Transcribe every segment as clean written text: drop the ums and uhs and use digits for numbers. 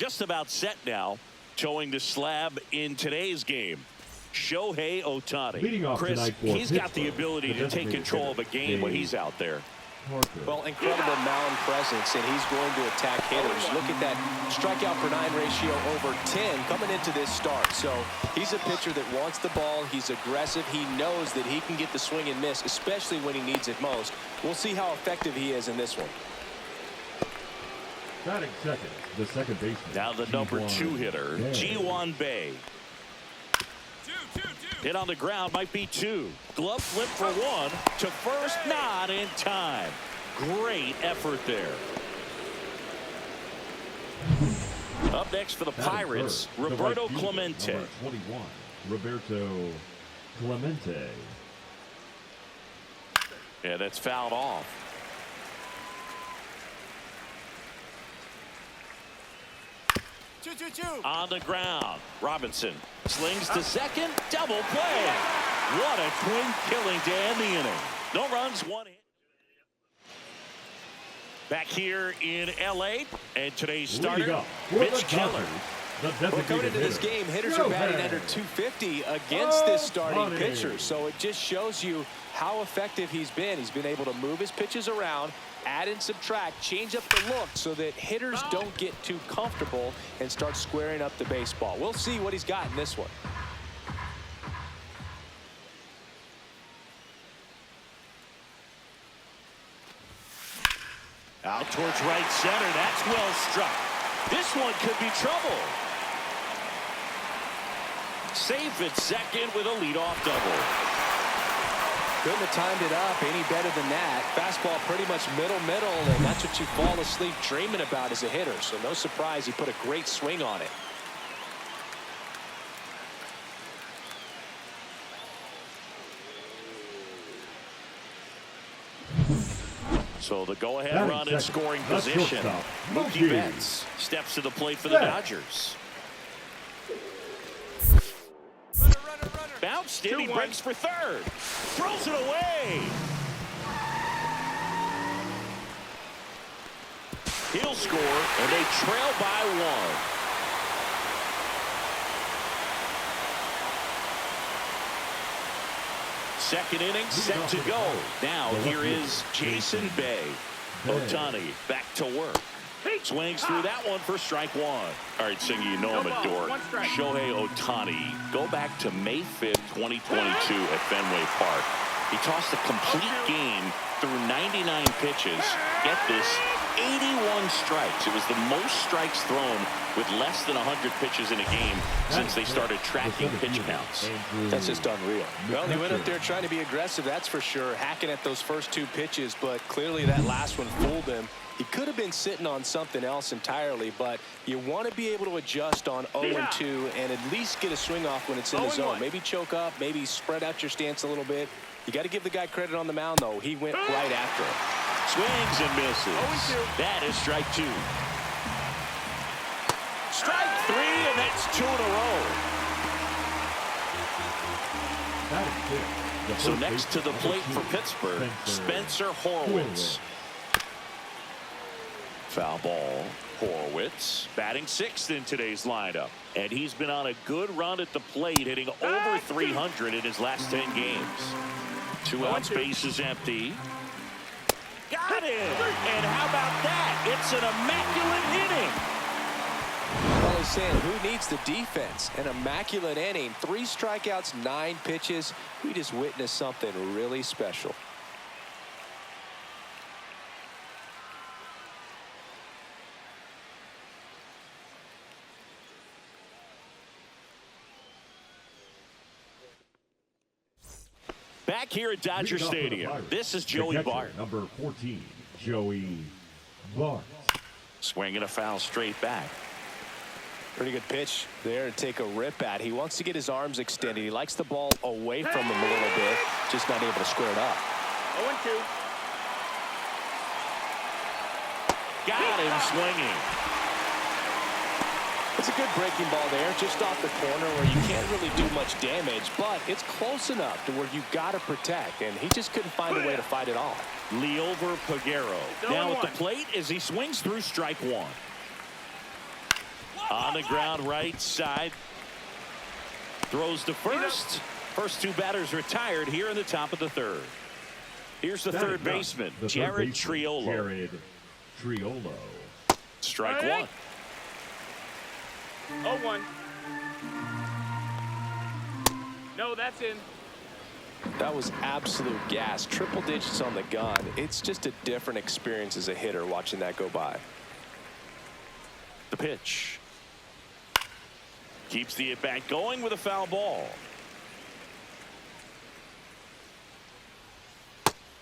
just about set now, towing the slab in today's game. Shohei Ohtani. Chris, he's got the ability to take control of a game when he's out there. Well, incredible mound presence, and he's going to attack hitters. Look at that strikeout per 9 ratio over 10 coming into this start. So he's a pitcher that wants the ball. He's aggressive. He knows that he can get the swing and miss, especially when he needs it most. We'll see how effective he is in this one. Batting second, the second baseman. Now the number 2 hitter, Ji-Hwan Bae. Hit on the ground, might be 2. Glove flip for 1 to first, not in time. Great effort there. Up next for the Pirates, Roberto Clemente. Number 21, Roberto Clemente. Yeah, that's fouled off. On the ground, Robinson slings to second, double play. What a twin killing to end the inning. No runs, 1 hit. Back here in LA, and today's starter, Mitch Keller. Well, coming into this game, hitters are batting under 250 against this starting pitcher. So it just shows you how effective he's been. He's been able to move his pitches around, add and subtract, change up the look so that hitters don't get too comfortable and start squaring up the baseball. We'll see what he's got in this one. Out towards right center. That's well struck. This one could be trouble. Safe at second with a leadoff double. Couldn't have timed it up any better than that. Fastball pretty much middle, and that's what you fall asleep dreaming about as a hitter. So no surprise he put a great swing on it. So the go-ahead run in scoring position. Mookie Betts steps to the plate for the Dodgers. Bounced in, he breaks for third. Throws it away. He'll score, and they trail by 1. Second inning set to go. Now here is Jason Bay. Ohtani back to work. Swings through that one for strike 1. All right, Singy, you know I'm a dork. Shohei Ohtani. Go back to May 5th, 2022 at Fenway Park. He tossed a complete game through 99 pitches. Get this, 81 strikes. It was the most strikes thrown with less than 100 pitches in a game since they started tracking pitch counts. That's just unreal. Well, he went up there trying to be aggressive, that's for sure, hacking at those first 2 pitches, but clearly that last one fooled him. He could have been sitting on something else entirely, but you want to be able to adjust on 0-2 and at least get a swing off when it's in the zone. Maybe choke up, maybe spread out your stance a little bit. You got to give the guy credit on the mound, though. He went right after it. Swings and misses. That is strike 2. Strike 3, and that's 2 in a row. So next to the plate for Pittsburgh, Spencer Horwitz. Foul ball. Horwitz batting 6th in today's lineup, and he's been on a good run at the plate, hitting over 300 in his last 10 games. 2 outs, base is empty. Got it! And how about that? It's an immaculate inning. Well, he's saying, who needs the defense? An immaculate inning. 3 strikeouts, 9 pitches. We just witnessed something really special. Back here at Dodger Stadium, this is Joey Bart. Number 14, Joey Bart. Swinging a foul straight back. Pretty good pitch there to take a rip at. He wants to get his arms extended. He likes the ball away from him a little bit, just not able to square it up. 0-2. Got him swinging. It's a good breaking ball there, just off the corner where you can't really do much damage, but it's close enough to where you've got to protect, and he just couldn't find a way to fight it off. Liover Peguero now at the plate as he swings through strike 1. On the ground right side. Throws to first. First two batters retired here in the top of the third. Here's the third baseman, Jared Triolo. Jared Triolo. Strike one. 0-1. No, that's in. That was absolute gas. Triple digits on the gun. It's just a different experience as a hitter watching that go by. The pitch. Keeps the at-bat going with a foul ball.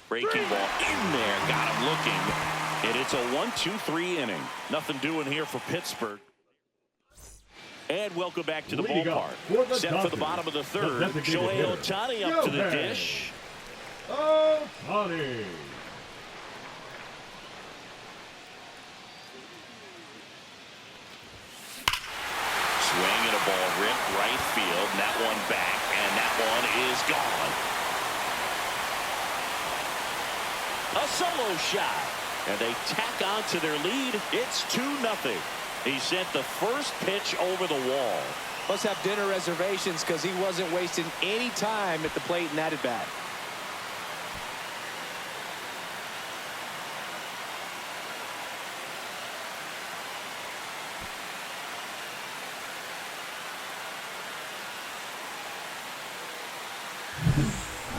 Breaking ball in there. Got him looking. And it's a 1-2-3 inning. Nothing doing here for Pittsburgh. And welcome back to the ballpark. Set for the bottom of the third. Shohei Ohtani up to the dish. Otani. Swing and a ball ripped right field. And that one back. And that one is gone. A solo shot. And they tack on to their lead. It's 2-0. He sent the first pitch over the wall. Must have dinner reservations because he wasn't wasting any time at the plate in that at bat.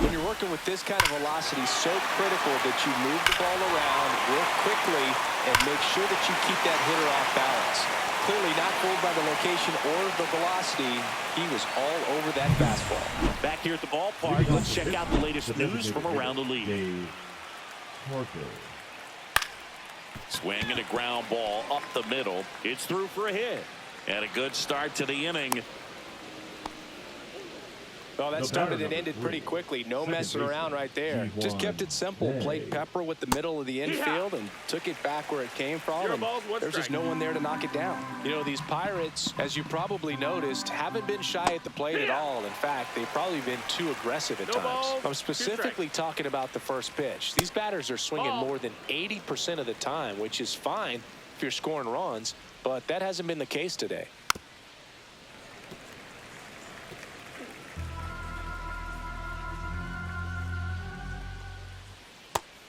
When you're working with this kind of velocity, so critical that you move the ball around real quickly and make sure that you keep that hitter off balance. Clearly not fooled by the location or the velocity. He was all over that fastball. Back here at the ballpark, let's check out the latest news from around the league. Swing and a ground ball up the middle. It's through for a hit. And a good start to the inning. Well, that started and ended pretty quickly. No messing around right there. Just kept it simple. Played pepper with the middle of the infield and took it back where it came from. And there's just no one there to knock it down. You know, these Pirates, as you probably noticed, haven't been shy at the plate at all. In fact, they've probably been too aggressive at times. I'm specifically talking about the first pitch. These batters are swinging more than 80% of the time, which is fine if you're scoring runs, but that hasn't been the case today.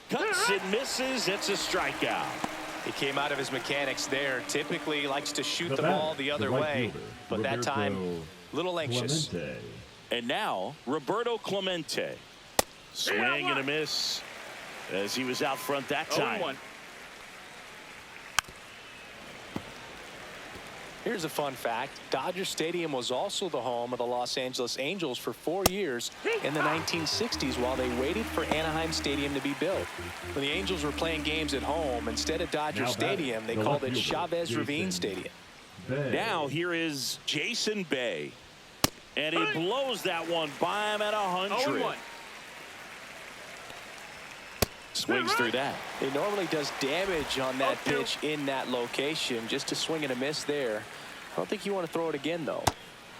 Cuts and misses. It's a strikeout. He came out of his mechanics there. Typically likes to shoot the ball the other way, but that time a little anxious. And now Roberto Clemente. Swing and a miss as he was out front that time. Here's a fun fact. Dodger Stadium was also the home of the Los Angeles Angels for 4 years in the 1960s while they waited for Anaheim Stadium to be built. When the Angels were playing games at home, instead of Dodger Stadium, they called it Chavez Ravine Stadium. Now here is Jason Bay. And he blows that one by him at 100. Swings through that. He normally does damage on that pitch in that location. Just a swing and a miss there. I don't think you want to throw it again, though.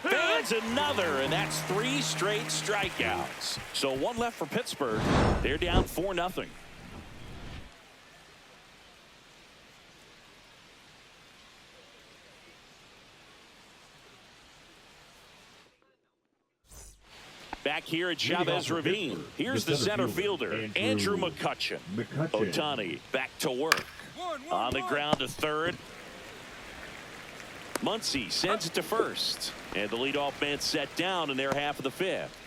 Fans another, and that's 3 straight strikeouts. So one left for Pittsburgh. They're down 4-0. Back here at Chavez Ravine, here's the center fielder, Andrew McCutchen. Ohtani back to work. On the ground to third. Muncy sends it to first. And the leadoff man set down in their half of the fifth.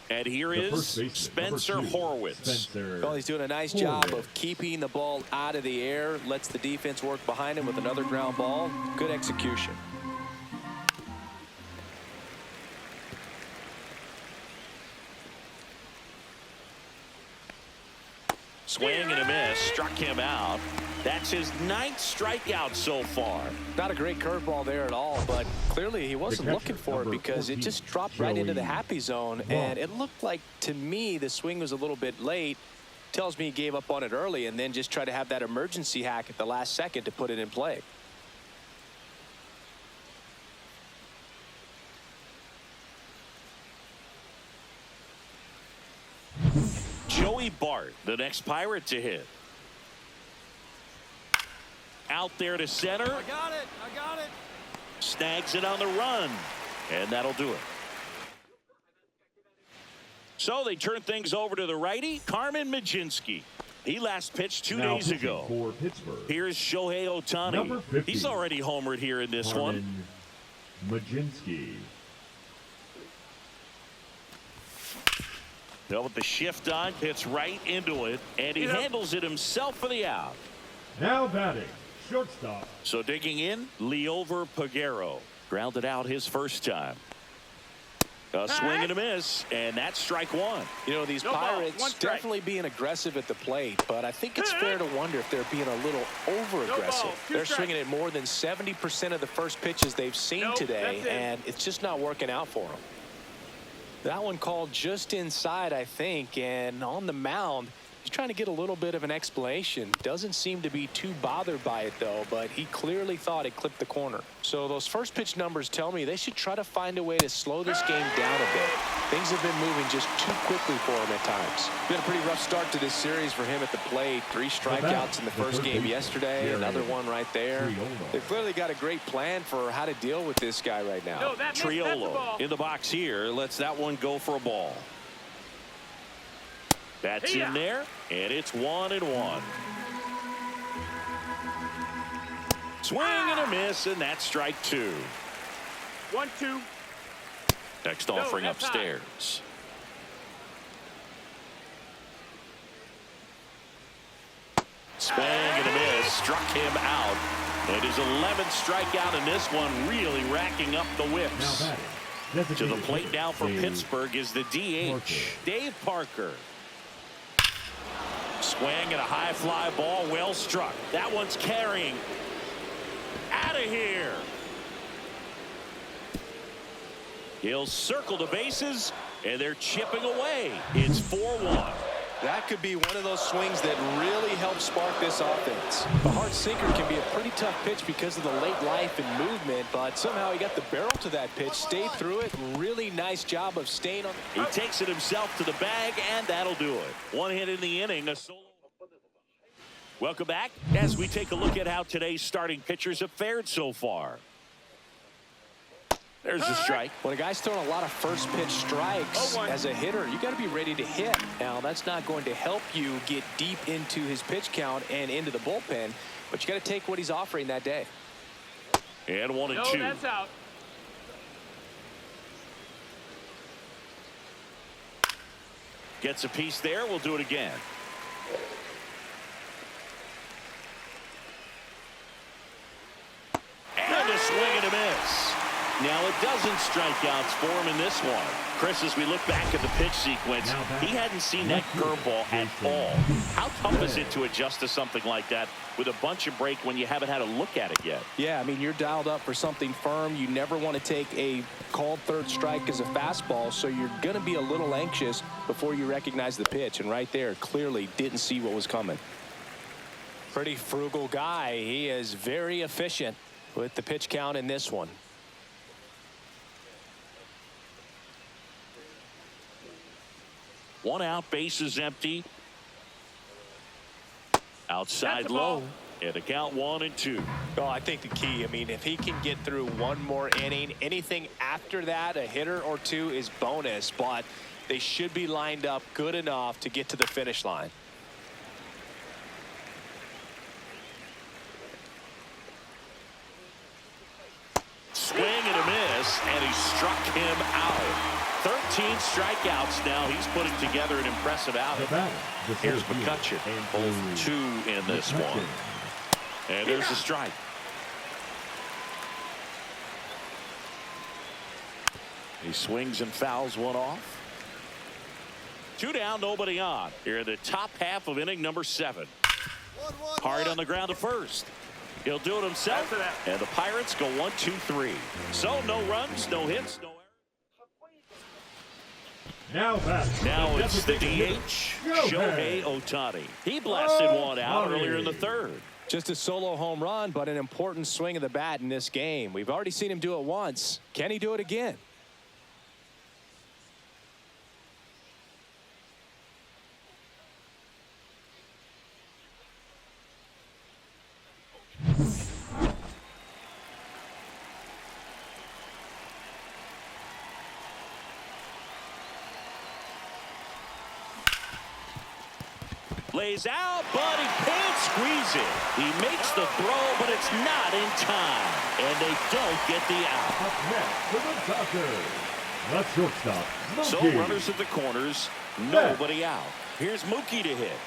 And here is Spencer Horwitz. Well, he's doing a nice job of keeping the ball out of the air. Lets the defense work behind him with another ground ball. Good execution. Swing and a miss. Struck him out. That's his 9th strikeout so far. Not a great curveball there at all, but clearly he wasn't looking for it because it just dropped right into the happy zone. And it looked like, to me, the swing was a little bit late. Tells me he gave up on it early and then just tried to have that emergency hack at the last second to put it in play. Joey Bart, the next Pirate to hit. Out there to center. I got it. snags it on the run. And that'll do it. So they turn things over to the righty, Carmen Mlodzinski. He last pitched 2 days ago. For Pittsburgh, Here's Shohei Ohtani. Number 50, He's already homered here in this one. Mlodzinski. Well, with the shift on, hits right into it, and he handles it himself for the out. Now batting, shortstop. So digging in, Liover Peguero. Grounded out his first time. A swing and a miss, and that's strike one. You know, these Pirates definitely being aggressive at the plate, but I think it's fair to wonder if they're being a little over-aggressive. They're swinging at more than 70% of the first pitches they've seen today, and it's just not working out for them. That one called just inside, I think, and on the mound, he's trying to get a little bit of an explanation. Doesn't seem to be too bothered by it, though, but he clearly thought it clipped the corner. So those first pitch numbers tell me they should try to find a way to slow this game down a bit. Things have been moving just too quickly for him at times. Been a pretty rough start to this series for him at the plate. 3 strikeouts in the first game yesterday, another one right there. They've clearly got a great plan for how to deal with this guy right now. Triolo in the box here, lets that one go for a ball. That's in there, and it's 1-1. Swing and a miss, and that's strike 2. 1-2. Next offering upstairs. Swing and a miss, struck him out. And his 11th strikeout in this one, really racking up the whips. To the plate now for Pittsburgh is the DH, Dave Parker. Swing and a high fly ball, well struck. That one's carrying. Out of here. He'll circle the bases, and they're chipping away. It's 4-1. That could be one of those swings that really helps spark this offense. The hard sinker can be a pretty tough pitch because of the late life and movement, but somehow he got the barrel to that pitch, stayed through it. Really nice job of staying on. He takes it himself to the bag, and that'll do it. 1 hit in the inning, a solo. Welcome back as we take a look at how today's starting pitchers have fared so far. There's the strike. When a guy's throwing a lot of first pitch strikes as a hitter, you got to be ready to hit. Now, that's not going to help you get deep into his pitch count and into the bullpen, but you got to take what he's offering that day. And 1-2. No, that's out. Gets a piece there. We'll do it again. And a swing and a miss. Now, it doesn't strikeouts for him in this one. Chris, as we look back at the pitch sequence, he hadn't seen that curveball at all. How tough is it to adjust to something like that with a bunch of break when you haven't had a look at it yet? Yeah, I mean, you're dialed up for something firm. You never want to take a called third strike as a fastball, so you're going to be a little anxious before you recognize the pitch. And right there, clearly didn't see what was coming. Pretty frugal guy. He is very efficient with the pitch count in this one. One out, base is empty. Outside low, and the count 1-2. Oh, I think the key, I mean, if he can get through one more inning, anything after that, a hitter or two is bonus, but they should be lined up good enough to get to the finish line. Swing and a miss, and he struck him out. 13 strikeouts now. He's putting together an impressive outing. Here's McCutcheon, both 2 in this one. And there's the strike. He swings and fouls one off. 2 down, nobody on. Here in the top half of inning number 7. Hard on the ground to first. He'll do it himself, and the Pirates go 1-2-3. So no runs, no hits, no errors. Now it's the DH, Shohei Ohtani. He blasted one out earlier in the 3rd. Just a solo home run, but an important swing of the bat in this game. We've already seen him do it once. Can he do it again? Lays out, but he can't squeeze it. He makes the throw, but it's not in time. And they don't get the out. Up next for the Dodgers, the shortstop, So Mookie. runners at the corners, nobody out. Here's Mookie to hit.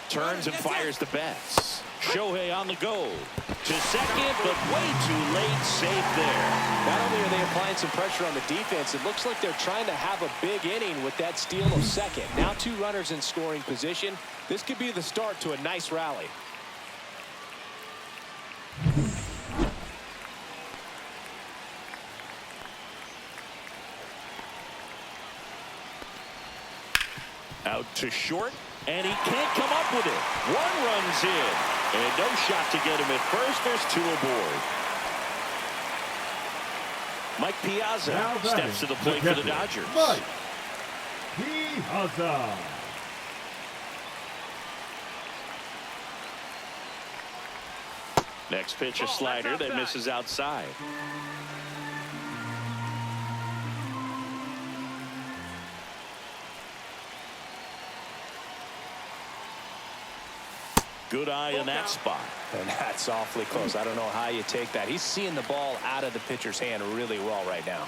Turns and fires the bats. Shohei on the go. To second, but way too late. Safe there. Not only are they applying some pressure on the defense, it looks like they're trying to have a big inning with that steal of second. Now 2 runners in scoring position. This could be the start to a nice rally. Out to short, and he can't come up with it. 1 run's in, and no shot to get him at first. There's 2 aboard. Mike Piazza Now steps to the plate for the Dodgers. Mike Piazza. Next pitch, a slider that misses outside. Good eye in that spot. And that's awfully close. I don't know how you take that. He's seeing the ball out of the pitcher's hand really well right now.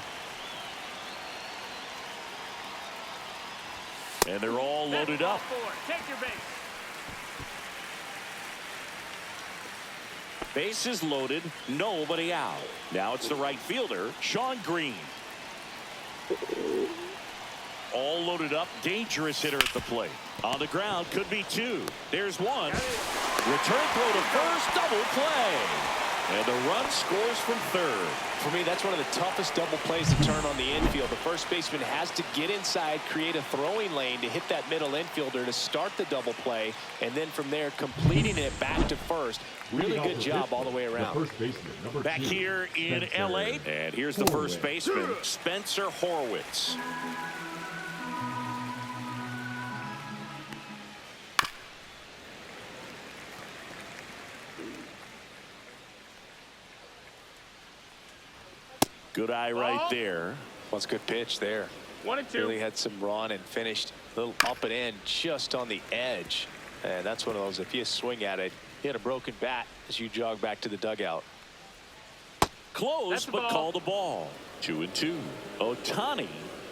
And they're all loaded up. Take your base. Bases loaded, nobody out. Now it's the right fielder, Sean Green. All loaded up, dangerous hitter at the plate. On the ground, could be 2. There's 1. Return throw to first, double play. And the run scores from third. For me, that's one of the toughest double plays to turn on the infield. The first baseman has to get inside, create a throwing lane to hit that middle infielder to start the double play, and then from there completing it back to first. Really good job all the way around. The first baseman, number Back 2, here in Spencer L.A., and here's the first Horwitz. baseman, Spencer Horwitz. Good eye right there. What's good pitch there. 1 and 2. Really had some run and finished a little up and in just on the edge. And that's one of those, if you swing at it, you had a broken bat as you jog back to the dugout. Close, That's the but ball. call the ball. 2 and 2. Otani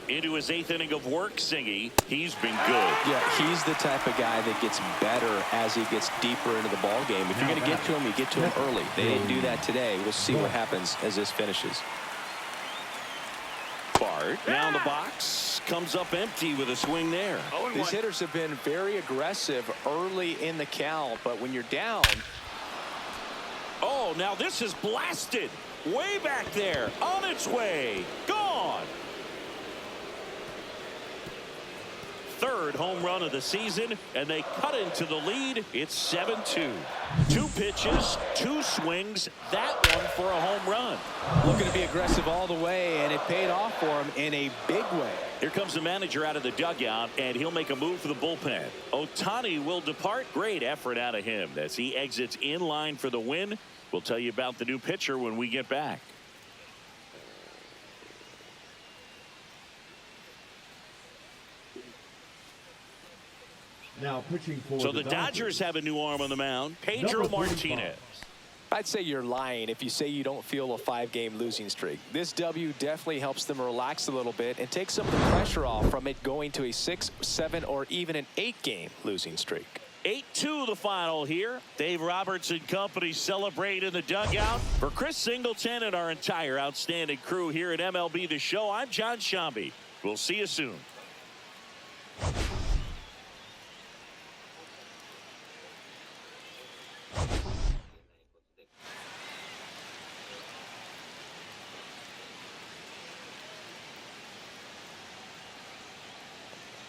into his 8th inning of work, Singy. He's been good. Yeah, he's the type of guy that gets better as he gets deeper into the ball game. If you're going to get to him, you get to him early. They didn't do that today. We'll see what happens as this finishes. Bart down the box, comes up empty with a swing there. 0-1. These hitters have been very aggressive early in the count, but when you're down, Oh, now this is blasted. Way back there, on its way, gone. 3rd home run of the season, and they cut into the lead. It's 7-2. 2 pitches, 2 swings, that one for a home run. looking to be aggressive all the way, and it paid off for him in a big way. Here comes the manager out of the dugout, and he'll make a move for the bullpen. Ohtani will depart. Great effort out of him as he exits in line for the win. We'll tell you about the new pitcher when we get back. Now pitching for So the Dodgers have a new arm on the mound, Pedro Number 45. Martinez. I'd say you're lying if you say you don't feel a 5-game losing streak. This W definitely helps them relax a little bit and take some of the pressure off from it going to a 6, 7, or even an 8-game losing streak. 8-2 the final here. Dave Roberts and company celebrate in the dugout. For Chris Singleton and our entire outstanding crew here at MLB The Show, I'm John Shambi. We'll see you soon.